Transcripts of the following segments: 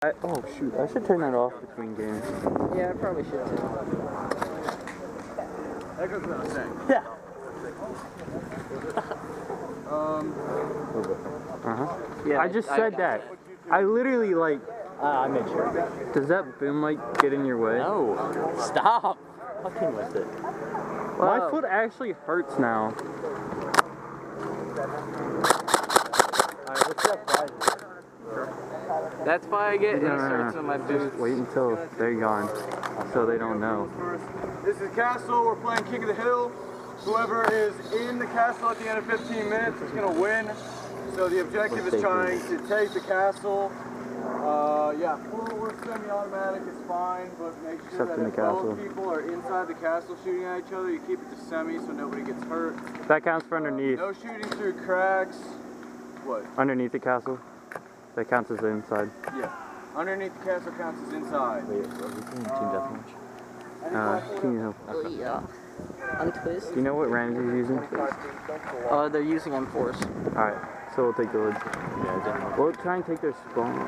Oh shoot, I should turn that off between games. Yeah, I probably should too. That goes without saying. Yeah. Yeah, I just said that. I literally like. I made sure. Does that boom light get in your way? No. Stop fucking with it. My foot actually hurts now. Alright, what's up, guys? That's why I get inserts in my boots. Just wait until they're gone, so they don't know. This is Castle. We're playing King of the Hill. Whoever is in the castle at the end of 15 minutes is going to win. So the objective is trying to take the castle. Yeah, full or semi-automatic is fine, but make sure that if both people are inside the castle shooting at each other, you keep it to semi so nobody gets hurt. That counts for underneath. No shooting through cracks. What? Underneath the castle. That counts as the inside. Yeah. Underneath the castle counts as inside. Wait, are we doing team deathmatch? Can you help? Oh yeah. Untwist. Do you know what Ramsey's using? They're using M4s. Alright, so we'll take the woods. Yeah, We'll try and take their spawn.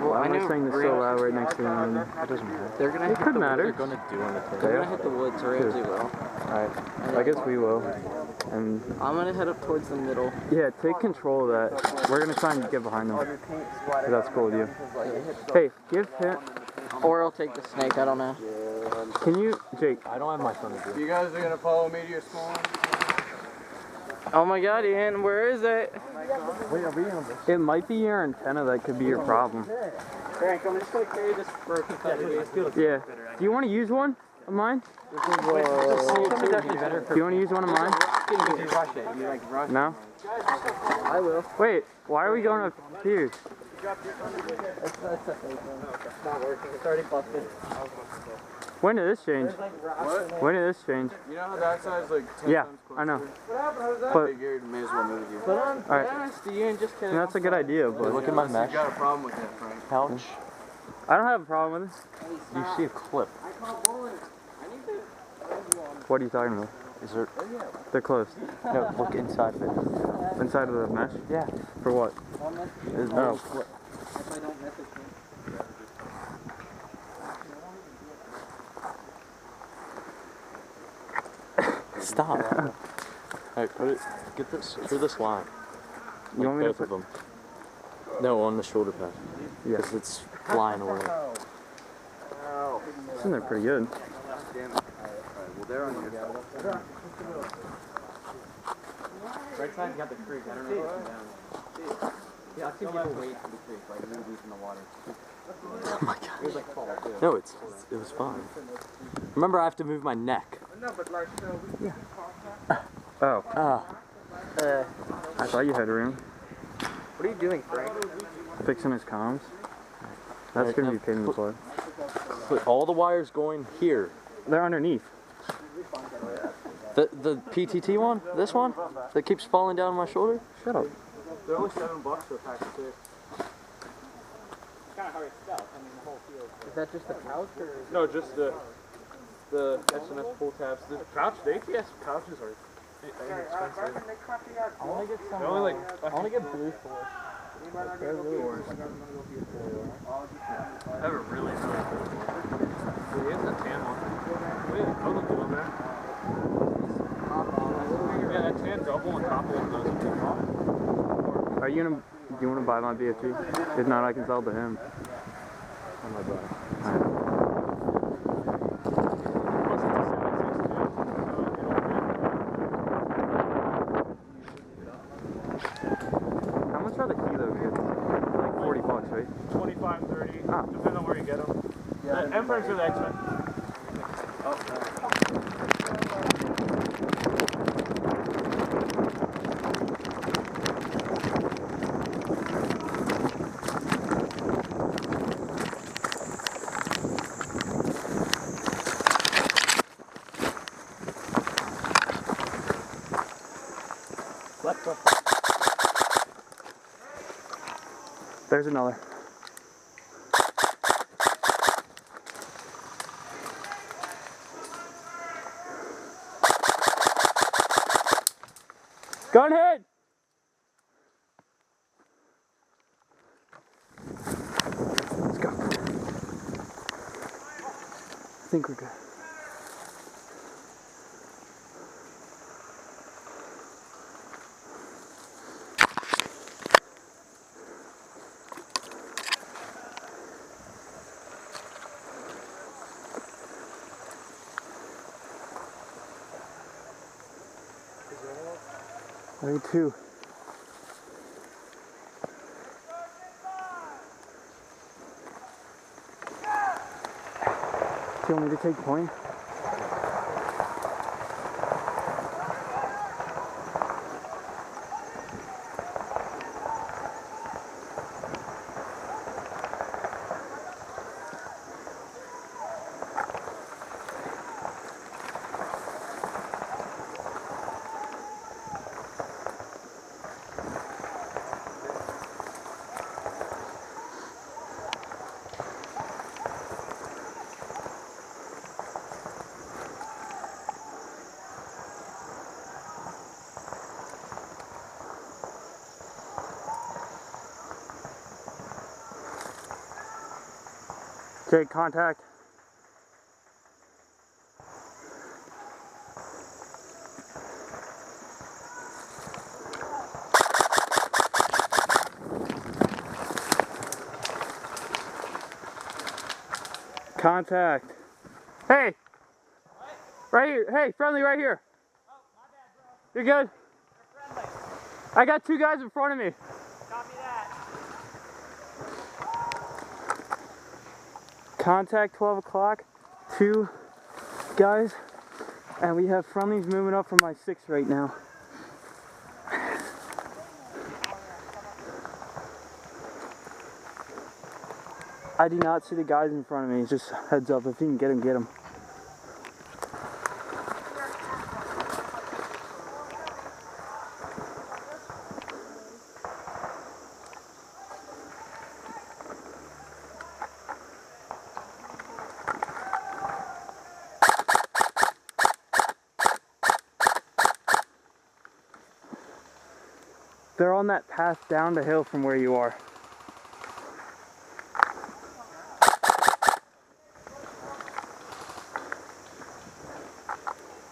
Well, I'm just saying this so loud right next to them. it doesn't matter. They're gonna. It could matter. They're gonna do anything. They're gonna hit the woods, or Ramsey will. Alright, I guess we will. And I'm gonna head up towards the middle. yeah, take control of that. We're gonna try and get behind them. If that's cool with you. Hey, give him. Or I'll take the snake, I don't know. Can you, Jake? I don't have my phone to do. You guys are going to follow me to your spawn? Oh my god, Ian, where is it? Wait, are we on this? It might be your antenna that could be your problem. Frank, I'm just gonna carry this for a competitive. Yeah. Do you want to use one of mine? Do you want to use one of mine? No? I will. Wait, why are we going up here? It's not working, it's already busted. When did this change? What? When did this change? You know how that side's like 10 Yeah, times closer? I know. I But figured may as well move you. Put on Alright. fast, Ian, just kidding. that's a good idea, but Look at my mesh You got a problem with that, Frank? pouch. I don't have a problem with it. You see a clip. What are you talking about? Is there? They're closed. No, look inside of it. Inside of the mesh? Yeah. For what? There's Oh. clip. If I don't message him. Stop. Alright, put it. Get this through this line. You want me to both put of them? No, on the shoulder pad. Yeah. Because it's flying away. It's in there pretty good. Damn it. Well, they're on your side. Right side's got the creek, I don't know if it's down. Yeah, I've seen people wait for the creek, like movies in the water. Oh my god. It was like fall too. No, it was fine. Remember, I have to move my neck. No, but like, Oh, Uh, I thought you had room. what are you doing, Frank? Fixing his comms. That's gonna be a pain in the butt. Put all the wires going here. They're underneath. The PTT one? This one? That keeps falling down my shoulder? Shut up. they're only $7 for a pack of 6. Is that just the pouch, or? No, just the SNS pull tabs. The pouch, the ATS pouches are inexpensive. I wanna get some, They're only like, I wanna get blue force. They're really I have a really, really good one. He has that tan one. Wait, I'll look good on there. Yeah, that tan double on top of one of those would be fine. Are you gonna? Do you want to buy my BFG? If not, I can sell to him. Oh my god. How much are the kilo kits? Like $40, right? 25, 30, Ah. depending on where you get them. M-frames are the X-Men. There's another. Gun head! Let's go. think we're good. Me too. Do you want me to take point? Okay, contact. Contact. Hey! Right here. Hey, friendly right here. Oh, my bad, bro. You're good? You're friendly. I got two guys in front of me. Copy that. Contact 12 o'clock. Two guys. And we have friendlies moving up from my 6 right now. I do not see the guys in front of me. Just heads up. If you can get them, get them. They're on that path down the hill from where you are.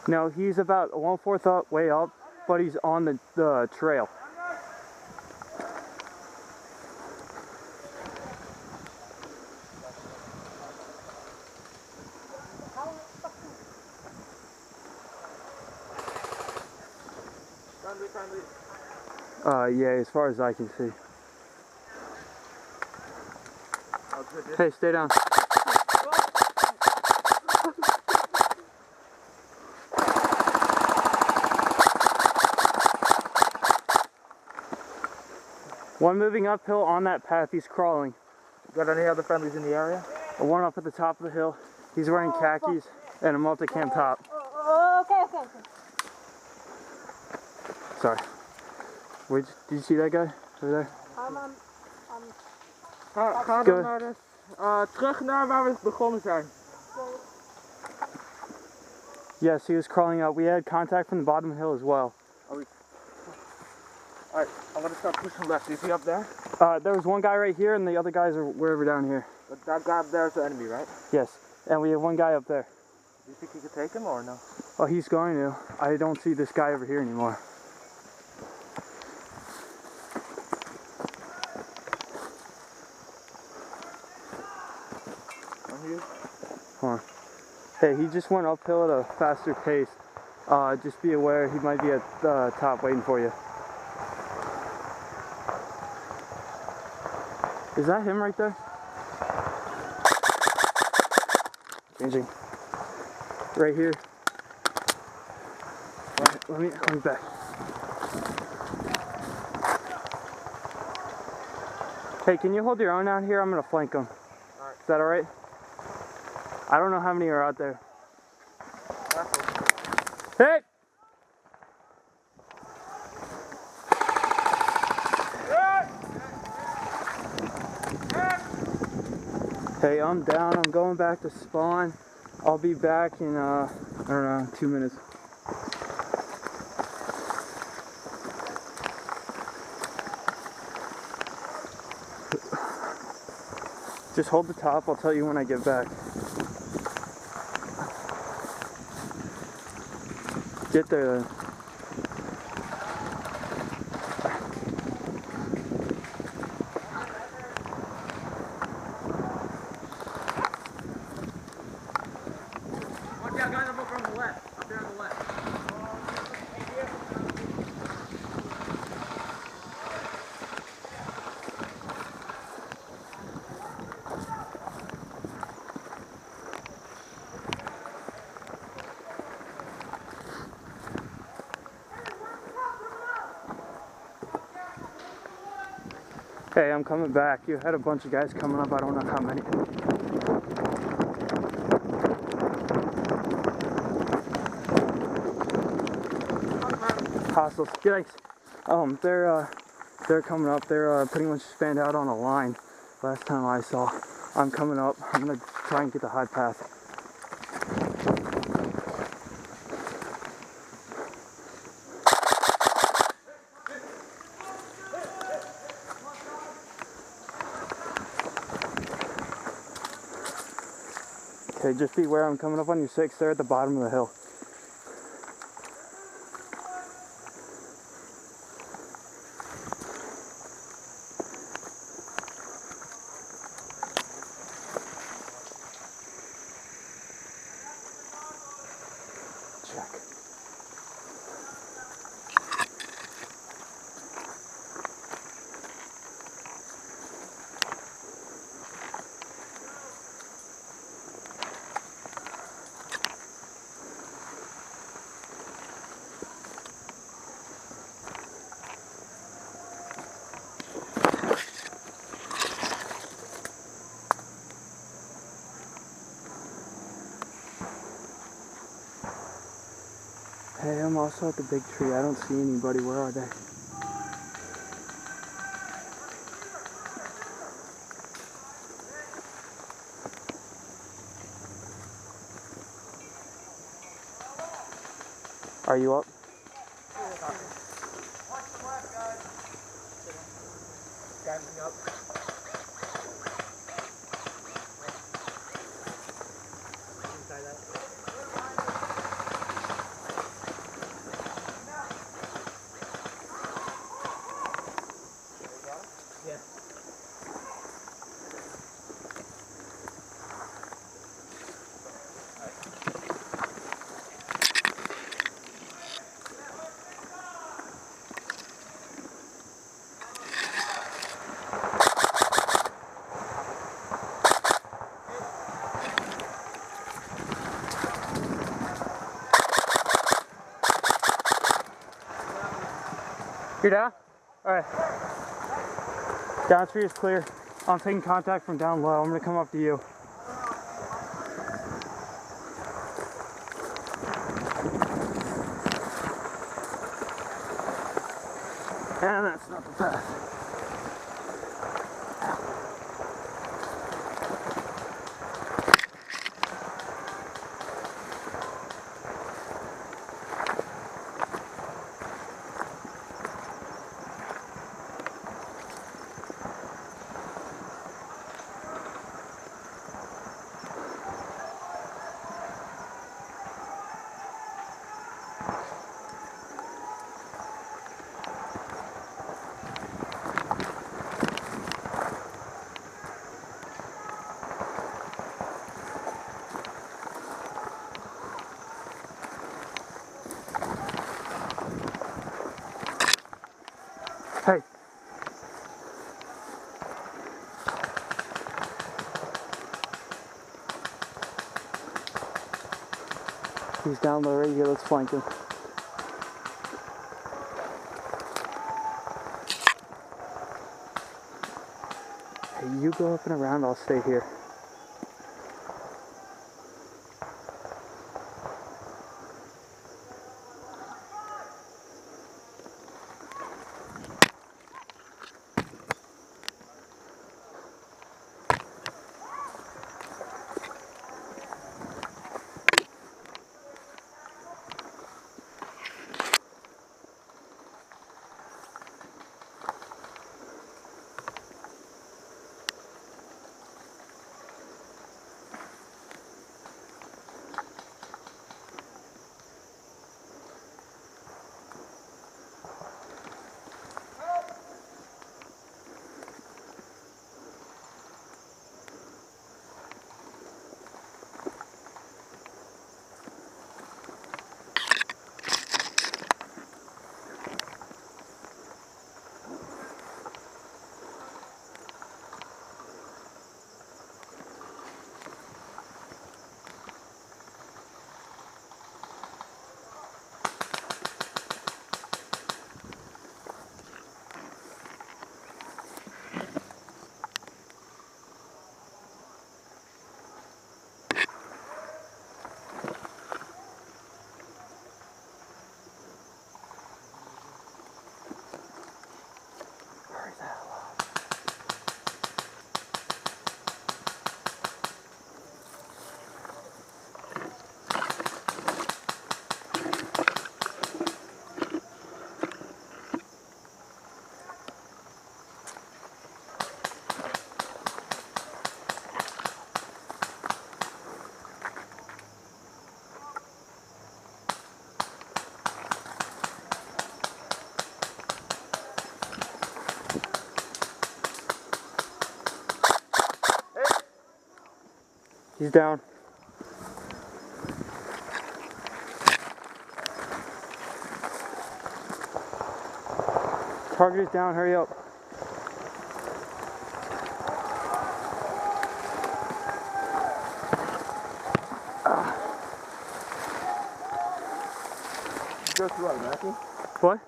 No, he's about 1/4 up, way up, but he's on the trail. Friendly. Yeah, as far as I can see. Hey, stay down. One moving uphill on that path, he's crawling. Got any other friendlies in the area? One up at the top of the hill. He's wearing khakis and a multicam top. Okay. Sorry. Did you see that guy over there? Ga Go. dan terug naar waar we begonnen zijn. Yes, he was crawling out. We had contact from the bottom of the hill as well. Alright, I'm gonna start pushing left. Is he up there? There was one guy right here and the other guys are wherever down here. But that guy up there is the enemy, right? Yes, and we have one guy up there. Do you think you could take him or no? Oh, he's going to. I don't see this guy over here anymore. Hold on. Hey, he just went uphill at a faster pace. Just be aware, he might be at the top waiting for you. Is that him right there? Changing. Right here. Let me back. Hey, can you hold your own out here? I'm gonna flank him. Alright. Is that alright? I don't know how many are out there. Hey! Hey, I'm down. I'm going back to spawn. I'll be back in, I don't know, 2 minutes. Just hold the top. I'll tell you when I get back. Get there then. Watch out, guys, I'm over on the left. Up there on the left. Hey, I'm coming back. You had a bunch of guys coming up. I don't know how many. Hostiles. Yikes. They're coming up. They're pretty much spanned out on a line. Last time I saw. I'm coming up. I'm gonna try and get the high path. Okay, just beware. I'm coming up on your 6. They're at the bottom of the hill. Check. Hey, I'm also at the big tree. I don't see anybody. Where are they? Are you up? Watch the left, guys. Driving up. Inside that. Yeah. You're down? Alright. Down tree is clear. I'm taking contact from down low. I'm gonna come up to you. And that's not the path. Hey. He's down low right here. Let's flank him. Hey, you go up and around. I'll stay here. He's down. Target is down, hurry up. Go through Iraqi? What?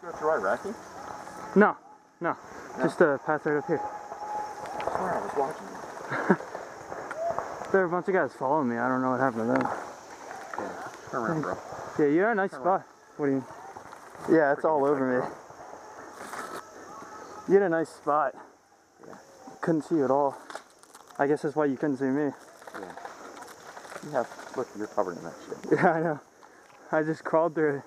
Go through Iraqi? No. Just a path right up here. I swear I was watching you. There are a bunch of guys following me. I don't know what happened to them. Turn around, bro. Yeah, you had a nice spot. What do you mean? Yeah, it's all over me. You had a nice spot. Yeah. Couldn't see you at all. I guess that's why you couldn't see me. Yeah. You have, look, you're covered in that shit. Yeah, I know. I just crawled through it.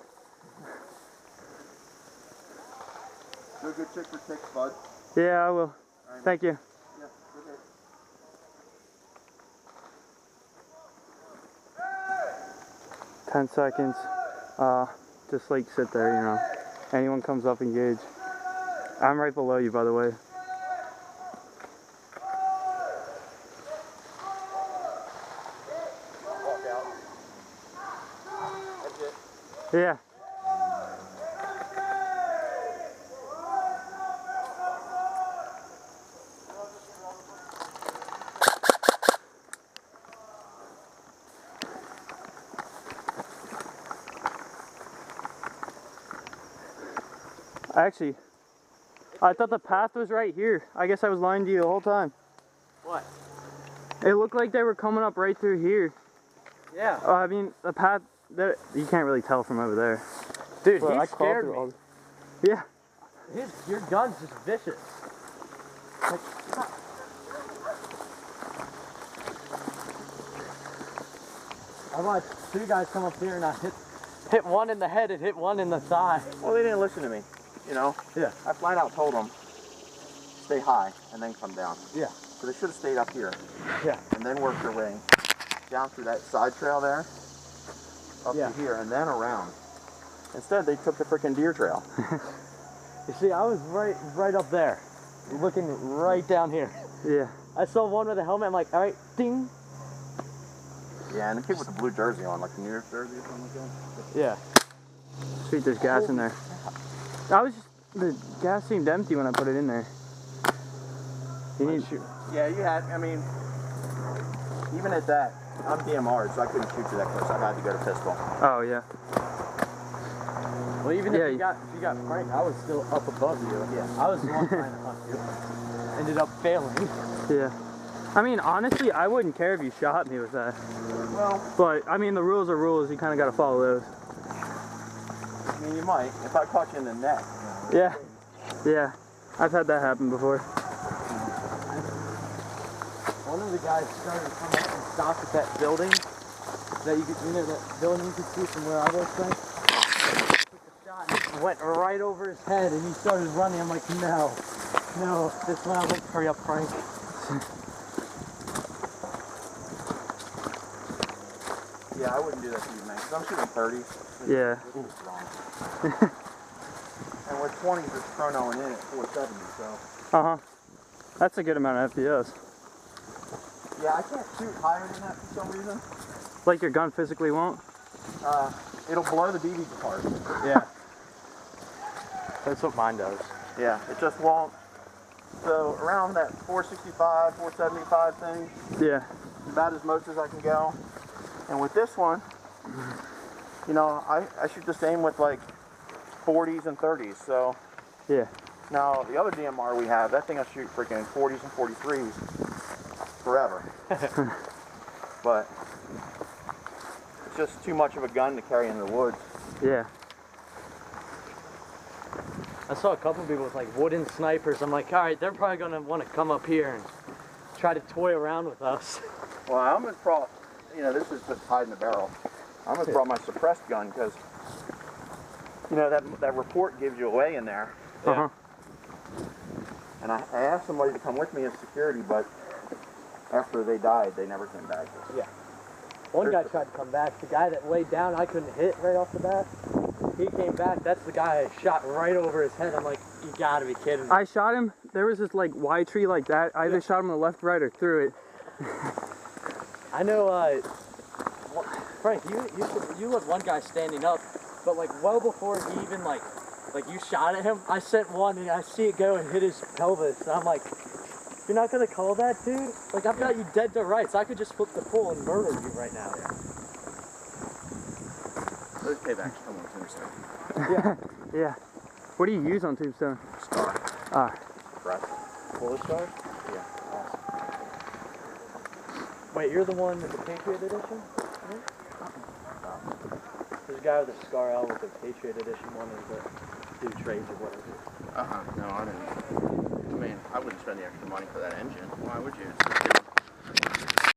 Do a good check for ticks, bud. Yeah, I will. Right. Thank you. Yeah, okay. 10 seconds. Just like sit there, you know. Anyone comes up, engage. I'm right below you, by the way. Walk out. That's it. Yeah. Actually, I thought the path was right here. I guess I was lying to you the whole time. What? It looked like they were coming up right through here. Yeah. I mean, the path, that you can't really tell from over there. Dude, Well, he I crawled scared through me. all Yeah. Your gun's just vicious. Like, I watched two guys come up here and I hit one in the head and hit one in the thigh. Well, they didn't listen to me, you know? Yeah. I flat out told them, stay high and then come down. Yeah. So they should have stayed up here. Yeah. And then worked their way down through that side trail there, up Yeah. to here, and then around. Instead, they took the freaking deer trail. You see, I was right up there, looking right down here. Yeah. I saw one with a helmet. I'm like, all right, ding. Yeah, and the kid with the blue jersey on, like the New York jersey or something like that. Yeah. Sweet, there's gas in there. The gas seemed empty when I put it in there. You need Yeah, you had, I mean, even at that, I'm DMR'd, so I couldn't shoot you that close. I had to go to pistol. Oh, yeah. Well, even Yeah, if you got Frank, I was still up above you. Yeah. I was the one trying to hunt you. Ended up failing. Yeah. I mean, honestly, I wouldn't care if you shot me with that. Well, But, I mean, the rules are rules. You kind of got to follow those. I mean, you might, if I caught you in the neck. Yeah. Yeah. I've had that happen before. One of the guys started to come up and stop at that building. That you could, that building you could see from where I was, Frank. Took a shot and went right over his head, and he started running. I'm like, no. This one, I was like, hurry up, Frank. Yeah, I wouldn't do that to you, man, because I'm shooting 30s. Yeah. Ooh, wrong. And with 20s, it's chronoing in at 470, so. Uh-huh. That's a good amount of FPS. Yeah, I can't shoot higher than that for some reason. Like your gun physically won't? It'll blow the BBs apart. Yeah. That's what mine does. Yeah, it just won't. So around that 465, 475 thing, Yeah. about as much as I can go. And with this one, you know, I shoot the same with like 40s and 30s. So Yeah. now the other DMR we have, that thing will shoot freaking 40s and 43s forever. But it's just too much of a gun to carry into the woods. Yeah. I saw a couple people with like wooden snipers. I'm like, all right, they're probably gonna want to come up here and try to toy around with us. Well, I almost brought, you know, this is just hiding the barrel. I almost brought my suppressed gun because, you know, that report gives you away in there. Uh-huh. And I asked somebody to come with me as security, but after they died, they never came back. Yeah. One guy tried to come back. The guy that laid down, I couldn't hit right off the bat. He came back. That's the guy I shot right over his head. I'm like, you gotta be kidding me. I shot him. There was this like Y tree like that. I either shot him on the left, right, or through it. I know, Frank, you had one guy standing up, but like well before he even like you shot at him, I sent one and I see it go and hit his pelvis. And I'm like, you're not gonna call that, dude? Like I've got you dead to rights. I could just flip the pool and murder you right now. There's payback. Come on, Tombstone. Yeah. Yeah. What do you use on Tombstone? Star. Ah. Right. Full star? Yeah. Awesome. Wait, you're the one with the Patriot Edition? There's a guy with a Scar L with the Patriot Edition one and the two trades or whatever. No, I didn't. I mean, I wouldn't spend the extra money for that engine. Why would you? It's